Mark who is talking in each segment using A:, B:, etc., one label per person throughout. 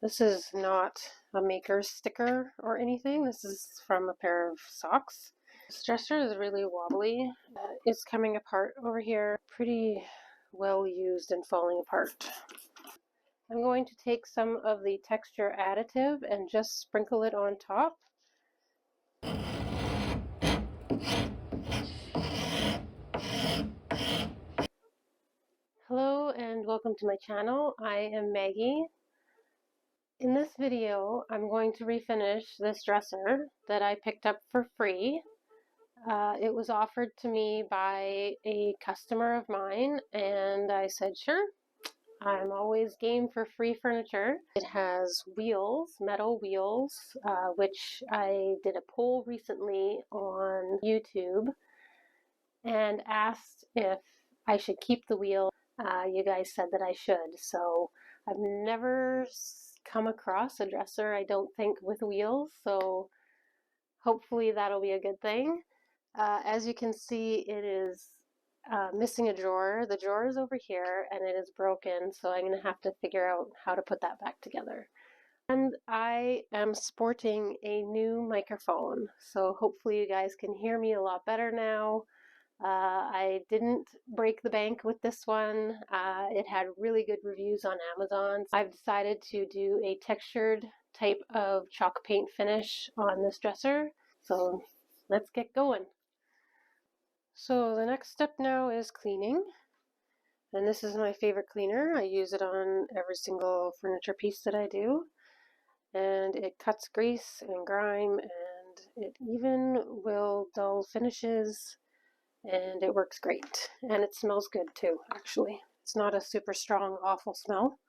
A: This is not a maker's sticker or anything. This is from a pair of socks. This dresser is really wobbly. It's coming apart over here. Pretty well used and falling apart. I'm going to take some of the texture additive and just sprinkle it on top. Hello and welcome to my channel. I am Maggie. In this video, I'm going to refinish this dresser that I picked up for free. It was offered to me by a customer of mine, and I said, sure, I'm always game for free furniture. It has wheels, metal wheels, which I did a poll recently on YouTube and asked if I should keep the wheel. You guys said that I should, so I've never come across a dresser, I don't think, with wheels, so hopefully that'll be a good thing. As you can see, it is missing a drawer. The drawer is over here and it is broken, so I'm going to have to figure out how to put that back together. And I am sporting a new microphone, so hopefully you guys can hear me a lot better now. I didn't break the bank with this one. It had really good reviews on Amazon. I've decided to do a textured type of chalk paint finish on this dresser, so let's get going. So the next step now is cleaning, and this is my favorite cleaner. I use it on every single furniture piece that I do, and it cuts grease and grime, and it even will dull finishes, and it works great. And it smells good too, actually. It's not a super strong, awful smell.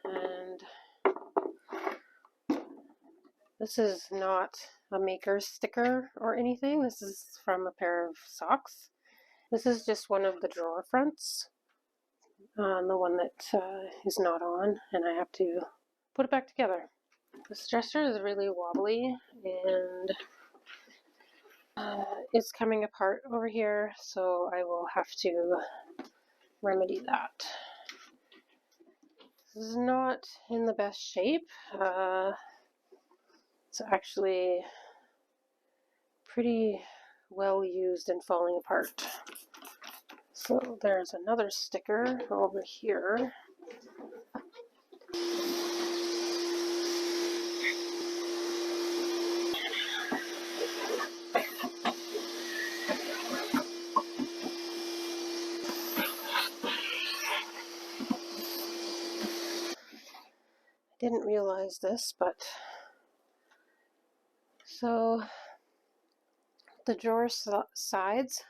A: And this is not a maker's sticker or anything. This is from a pair of socks. This is just one of the drawer fronts, the one that is not on, and I have to put it back together. This dresser is really wobbly, and it's coming apart over here, so I will have to remedy that. This is not in the best shape. It's actually pretty well used and falling apart. So there's another sticker over here. Didn't realize this, but so the drawer sides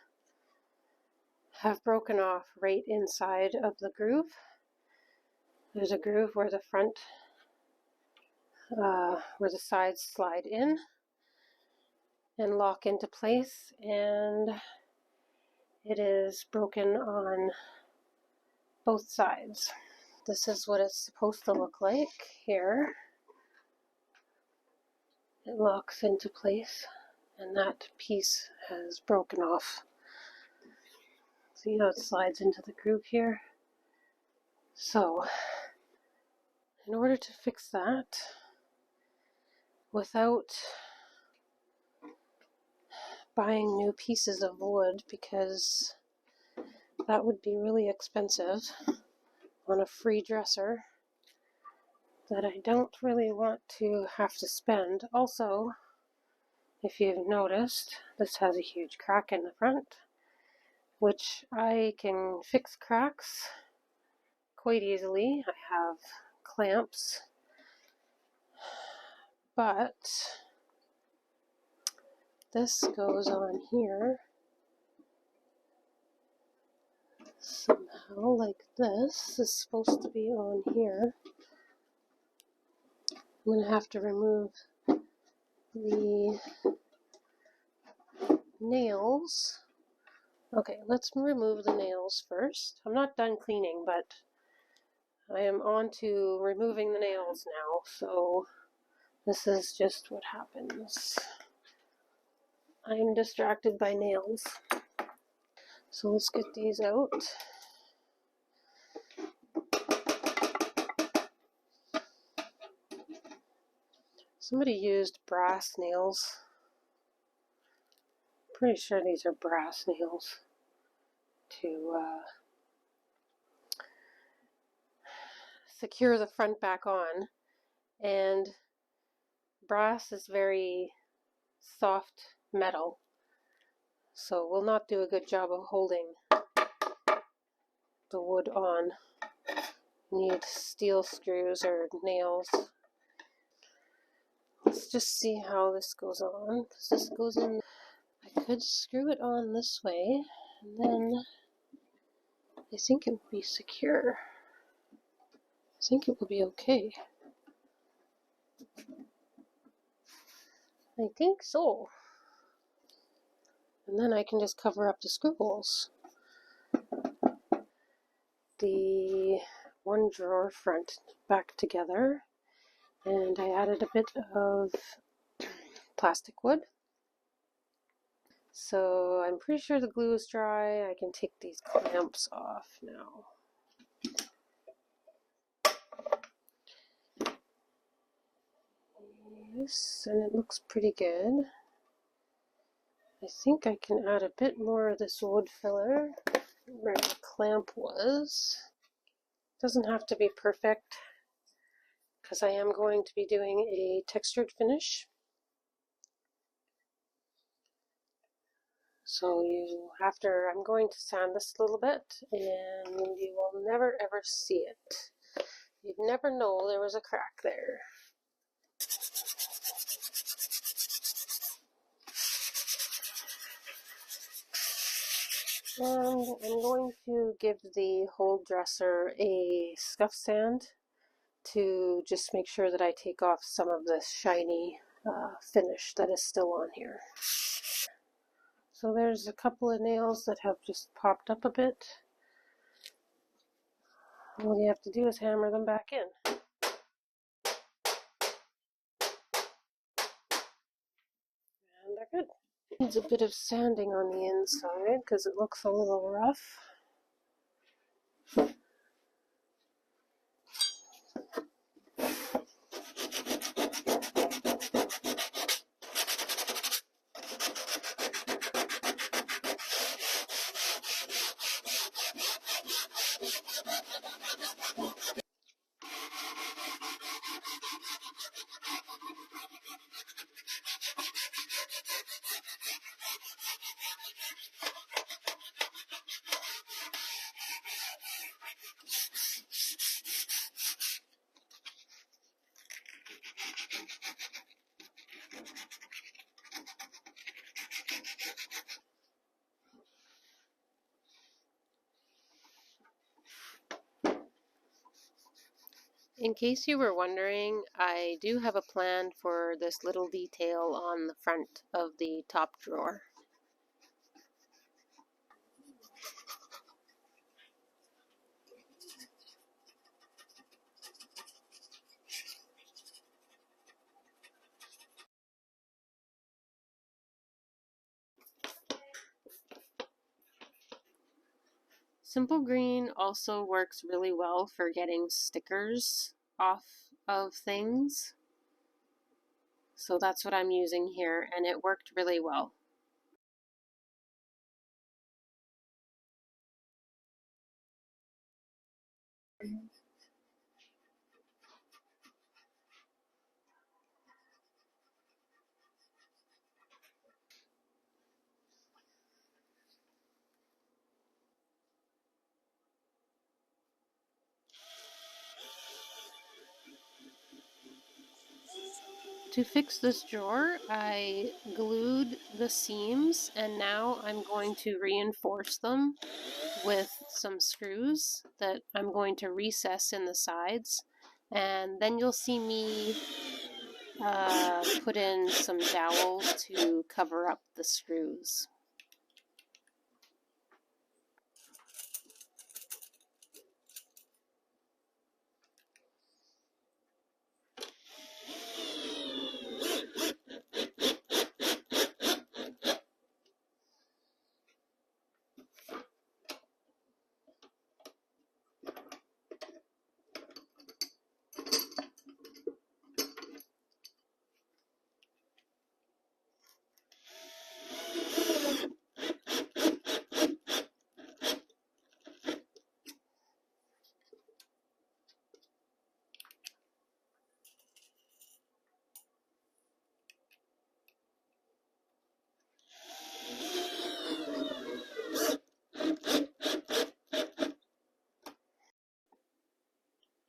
A: have broken off right inside of the groove. There's a groove where the front, where the sides slide in and lock into place, and it is broken on both sides. This is what it's supposed to look like here. It locks into place, and that piece has broken off. See how it slides into the groove here? So, in order to fix that, without buying new pieces of wood, because that would be really expensive on a free dresser that I don't really want to have to spend. Also, if you've noticed, this has a huge crack in the front, which I can fix cracks quite easily. I have clamps, but this goes on here somehow, like this is supposed to be on here. I'm going to have to remove the nails. Okay, let's remove the nails first. I'm not done cleaning, but I am on to removing the nails now, so this is just what happens. I'm distracted by nails. So let's get these out. Somebody used brass nails. Pretty sure these are brass nails to secure the front back on. And brass is very soft metal, so will not do a good job of holding the wood on. You need steel screws or nails. Let's just see how this goes on, because this goes in. I could screw it on this way, and then I think it would be secure. I think it will be okay. I think so. And then I can just cover up the screw holes. The one drawer front back together, and I added a bit of plastic wood. So I'm pretty sure the glue is dry. I can take these clamps off now. Yes, and it looks pretty good. I think I can add a bit more of this wood filler where the clamp was. Doesn't have to be perfect, because I am going to be doing a textured finish. So I'm going to sand this a little bit, and you will never ever see it. You'd never know there was a crack there. And I'm going to give the whole dresser a scuff sand to just make sure that I take off some of this shiny finish that is still on here. So there's a couple of nails that have just popped up a bit. All you have to do is hammer them back in. And they're good. Needs a bit of sanding on the inside because it looks a little rough. In case you were wondering, I do have a plan for this little detail on the front of the top drawer. Simple green also works really well for getting stickers off of things. So that's what I'm using here, and it worked really well. To fix this drawer, I glued the seams, and now I'm going to reinforce them with some screws that I'm going to recess in the sides, and then you'll see me put in some dowels to cover up the screws.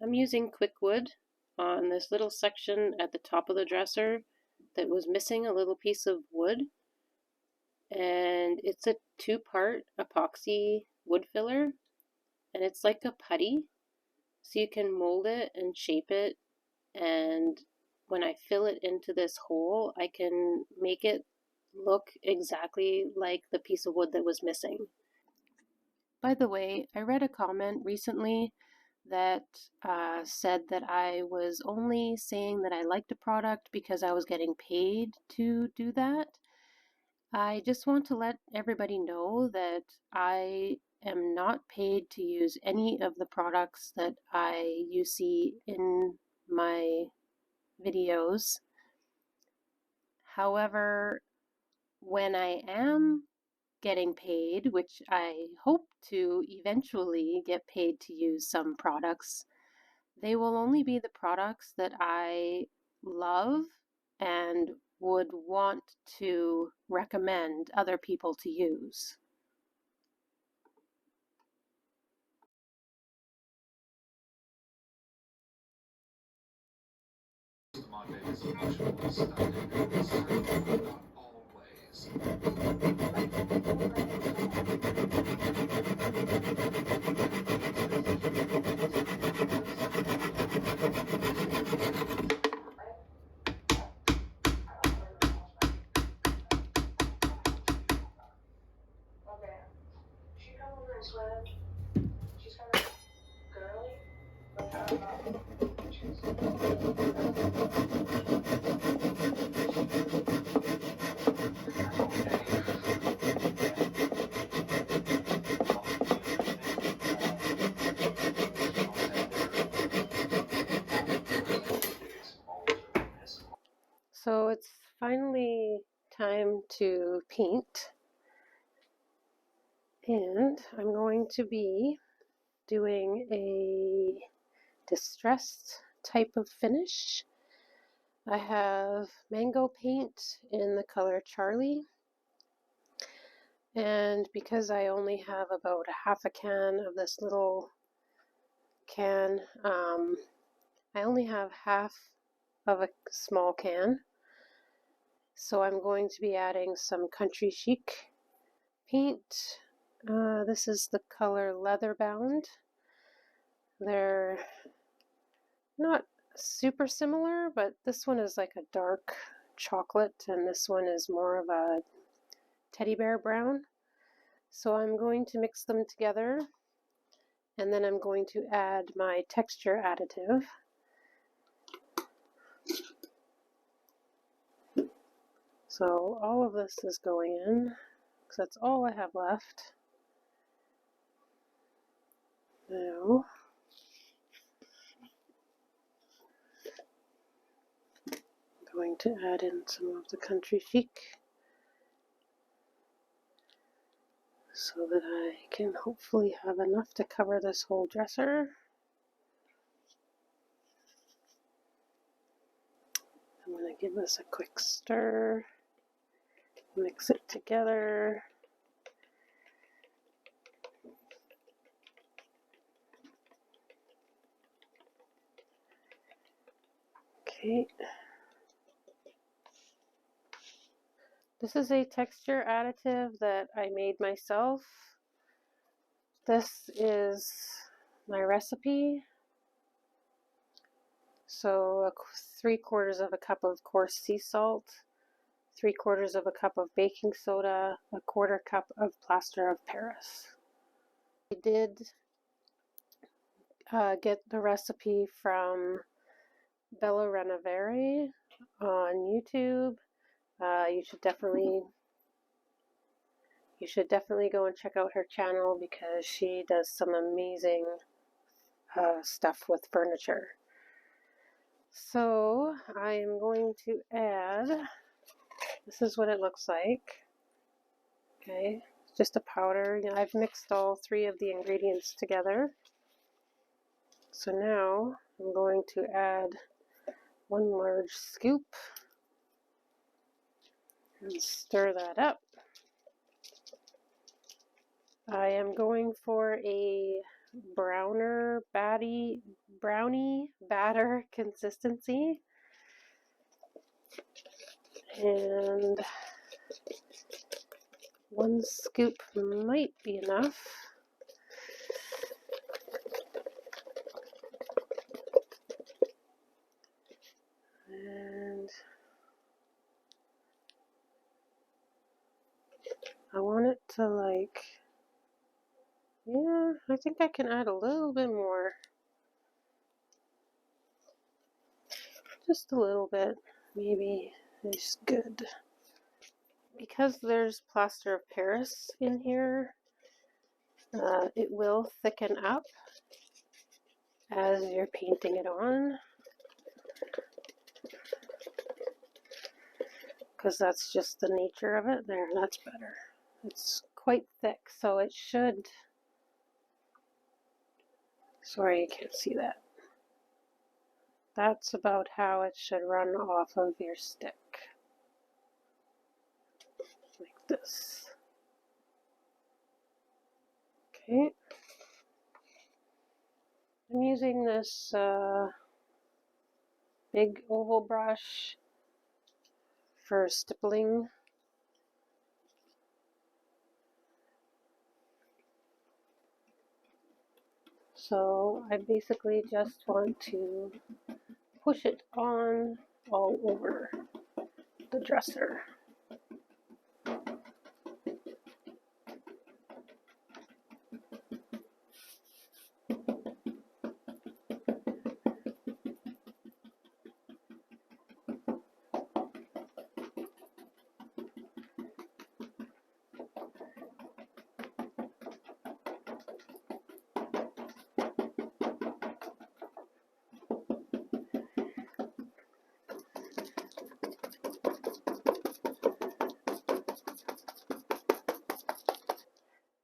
A: I'm using quick wood on this little section at the top of the dresser that was missing a little piece of wood, and it's a 2-part epoxy wood filler, and it's like a putty, so you can mold it and shape it, and when I fill it into this hole, I can make it look exactly like the piece of wood that was missing. By the way, I read a comment recently that said that I was only saying that I liked a product because I was getting paid to do that. I just want to let everybody know that I am not paid to use any of the products that you see in my videos. However, when I am getting paid, which I hope to eventually get paid to use some products, they will only be the products that I love and would want to recommend other people to use. So it's finally time to paint, and I'm going to be doing a distressed type of finish. I have mango paint in the color Charlie, and because I only have about a half a can of this little can, I only have half of a small can, so I'm going to be adding some Country Chic paint. This is the color Leatherbound. They're not super similar, but this one is like a dark chocolate and this one is more of a teddy bear brown. So I'm going to mix them together, and then I'm going to add my texture additive. So all of this is going in, because that's all I have left. Now, I'm going to add in some of the Country Chic so that I can hopefully have enough to cover this whole dresser. I'm going to give this a quick stir, mix it together. Okay. This is a texture additive that I made myself. This is my recipe. So 3/4 of a cup of coarse sea salt, 3/4 of a cup of baking soda, 1/4 cup of plaster of Paris. I did get the recipe from Bella Renovare on YouTube. You should definitely go and check out her channel because she does some amazing stuff with furniture. So I am going to add, this is what it looks like. Okay, just a powder. You know, I've mixed all 3 of the ingredients together. So now I'm going to add 1 large scoop and stir that up. I am going for a brownie batter consistency. And 1 scoop might be enough. And I want it to yeah, I think I can add a little bit more. Just a little bit, maybe is good. Because there's plaster of Paris in here, it will thicken up as you're painting it on, because that's just the nature of it. There, that's better. It's quite thick, so it should, sorry you can't see that. That's about how it should run off of your stick. Like this. Okay. I'm using this big oval brush for stippling. So I basically just want to push it on all over the dresser.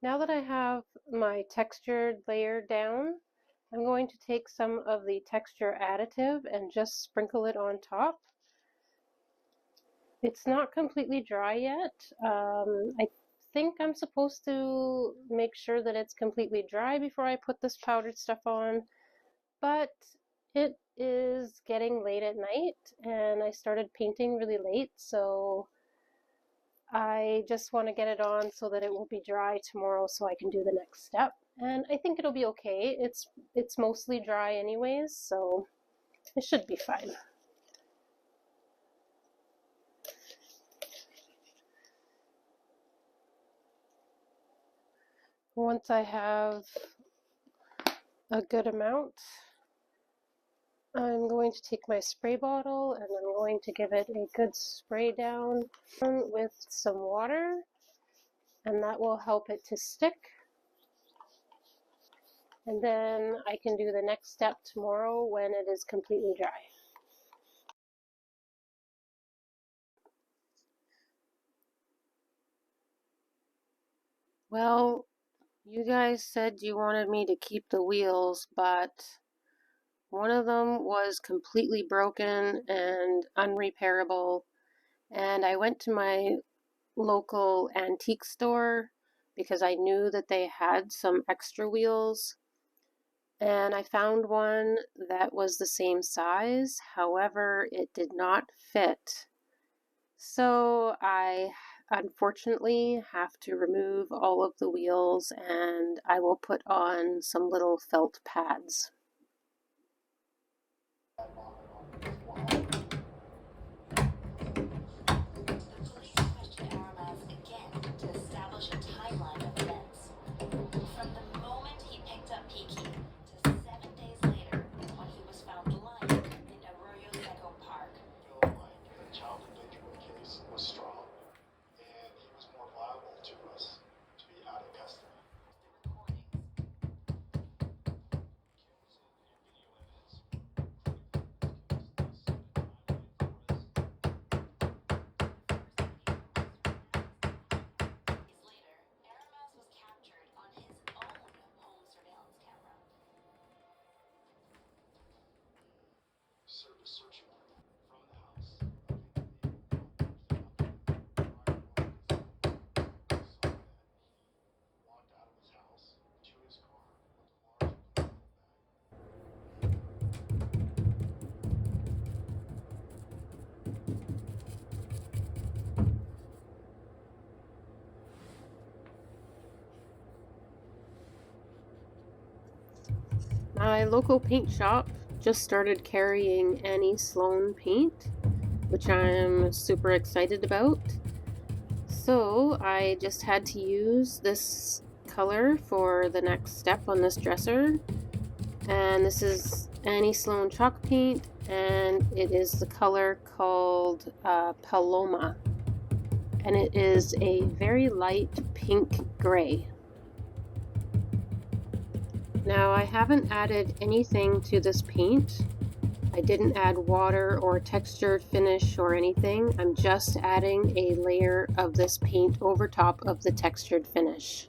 A: Now that I have my textured layer down, I'm going to take some of the texture additive and just sprinkle it on top. It's not completely dry yet. I think I'm supposed to make sure that it's completely dry before I put this powdered stuff on, but it is getting late at night and I started painting really late, so I just want to get it on so that it will be dry tomorrow so I can do the next step. And I think it'll be okay. It's mostly dry anyways, so it should be fine. Once I have a good amount, I'm going to take my spray bottle and I'm going to give it a good spray down with some water, and that will help it to stick. And then I can do the next step tomorrow when it is completely dry. Well, you guys said you wanted me to keep the wheels, but one of them was completely broken and unrepairable, and I went to my local antique store because I knew that they had some extra wheels, and I found one that was the same size. However, it did not fit. So I unfortunately have to remove all of the wheels, and I will put on some little felt pads. My local paint shop just started carrying Sloan paint, which I'm super excited about. So I just had to use this color for the next step on this dresser. And this is Sloan Chalk Paint, and it is the color called Paloma. And it is a very light pink gray. Now I haven't added anything to this paint. I didn't add water or textured finish or anything. I'm just adding a layer of this paint over top of the textured finish.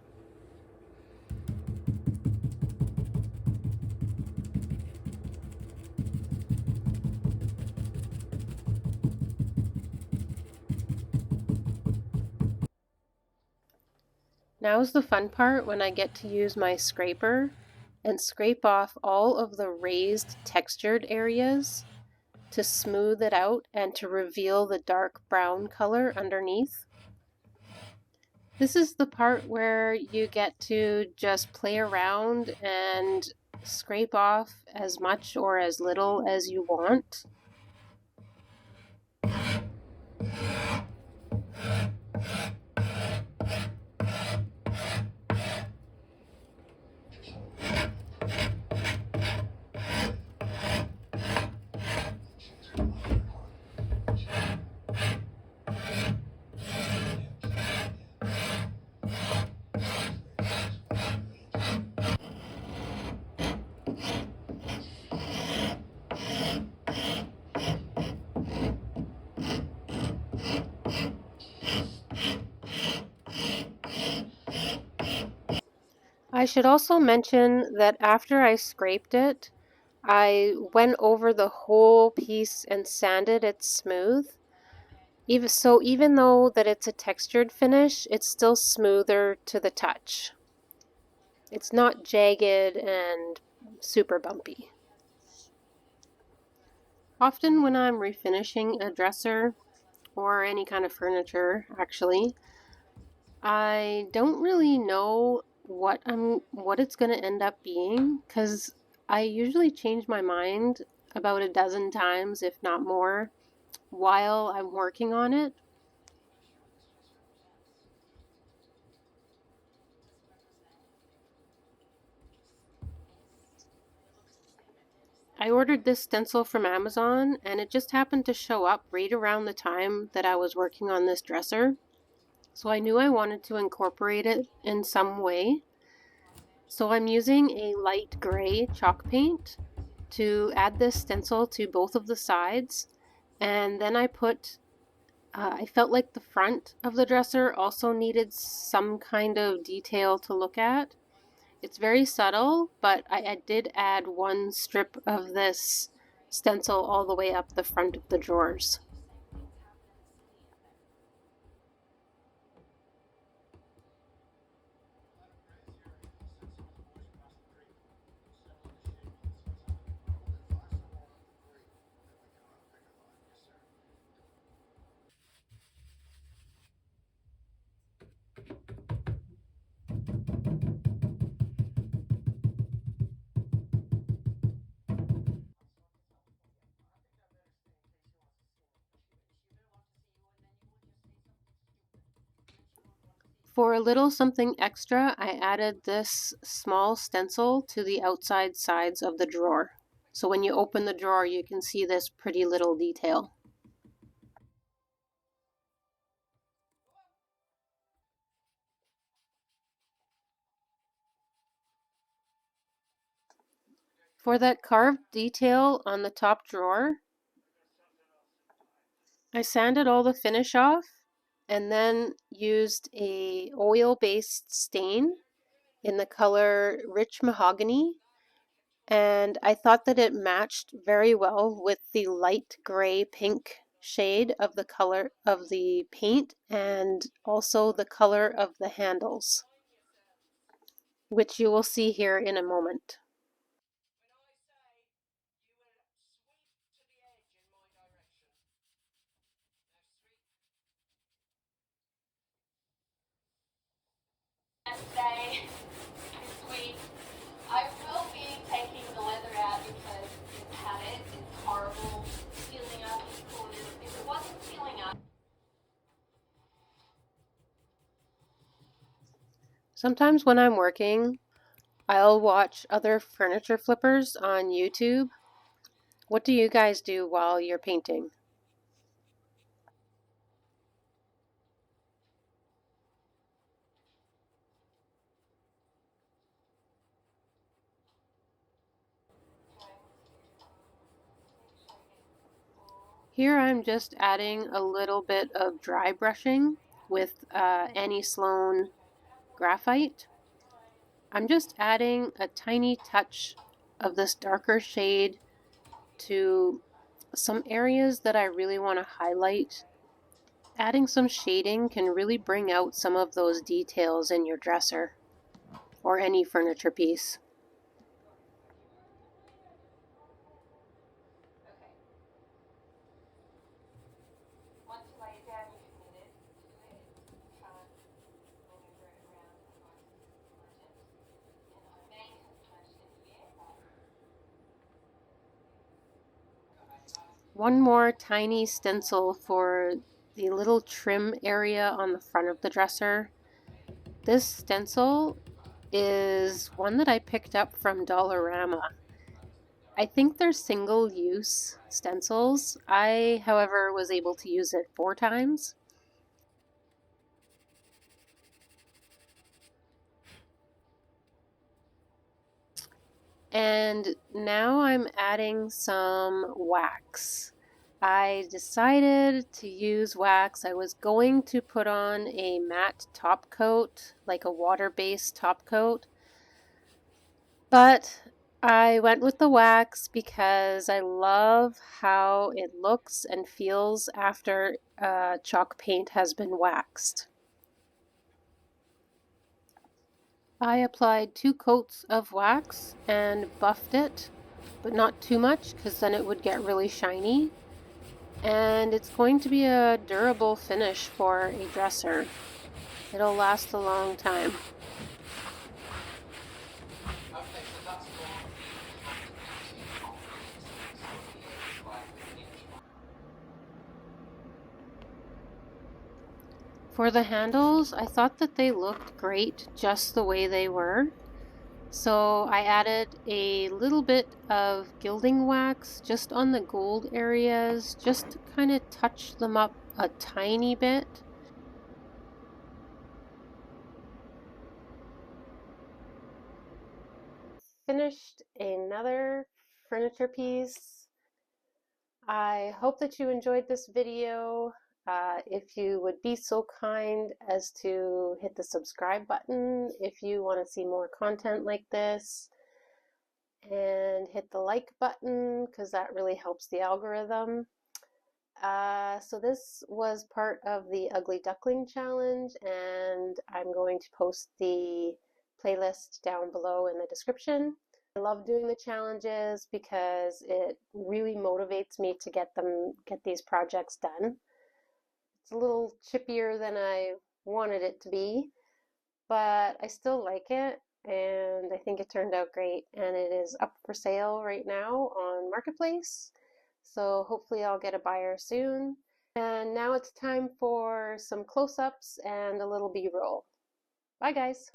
A: Now's the fun part when I get to use my scraper and scrape off all of the raised textured areas to smooth it out and to reveal the dark brown color underneath. This is the part where you get to just play around and scrape off as much or as little as you want. I should also mention that after I scraped it, I went over the whole piece and sanded it smooth. Even though that it's a textured finish, it's still smoother to the touch. It's not jagged and super bumpy. Often when I'm refinishing a dresser, or any kind of furniture actually, I don't really know what it's going to end up being, because I usually change my mind about a dozen times, if not more, while I'm working on it. I ordered this stencil from Amazon, and it just happened to show up right around the time that I was working on this dresser. So I knew I wanted to incorporate it in some way. So I'm using a light gray chalk paint to add this stencil to both of the sides. And then I felt like the front of the dresser also needed some kind of detail to look at. It's very subtle, but I did add one strip of this stencil all the way up the front of the drawers. For a little something extra, I added this small stencil to the outside sides of the drawer. So when you open the drawer, you can see this pretty little detail. For that carved detail on the top drawer, I sanded all the finish off and then used a oil-based stain in the color Rich Mahogany, and I thought that it matched very well with the light gray pink shade of the color of the paint and also the color of the handles, which you will see here in a moment. Sometimes when I'm working, I'll watch other furniture flippers on YouTube. What do you guys do while you're painting? Here I'm just adding a little bit of dry brushing with any Sloan graphite. I'm just adding a tiny touch of this darker shade to some areas that I really want to highlight. Adding some shading can really bring out some of those details in your dresser or any furniture piece. One more tiny stencil for the little trim area on the front of the dresser. This stencil is one that I picked up from Dollarama. I think they're single-use stencils. I, however, was able to use it 4 times. And now I'm adding some wax. I decided to use wax. I was going to put on a matte top coat, like a water-based top coat, but I went with the wax because I love how it looks and feels after chalk paint has been waxed. I applied 2 coats of wax and buffed it, but not too much because then it would get really shiny. And it's going to be a durable finish for a dresser. It'll last a long time. For the handles, I thought that they looked great just the way they were. So I added a little bit of gilding wax just on the gold areas, just to kind of touch them up a tiny bit. Finished another furniture piece. I hope that you enjoyed this video. If you would be so kind as to hit the subscribe button if you want to see more content like this, and hit the like button because that really helps the algorithm. So this was part of the Ugly Duckling challenge, and I'm going to post the playlist down below in the description. I love doing the challenges because it really motivates me to get these projects done. It's a little chippier than I wanted it to be, but I still like it, and I think it turned out great, and it is up for sale right now on Marketplace. So hopefully I'll get a buyer soon. And now it's time for some close-ups and a little B-roll. Bye guys!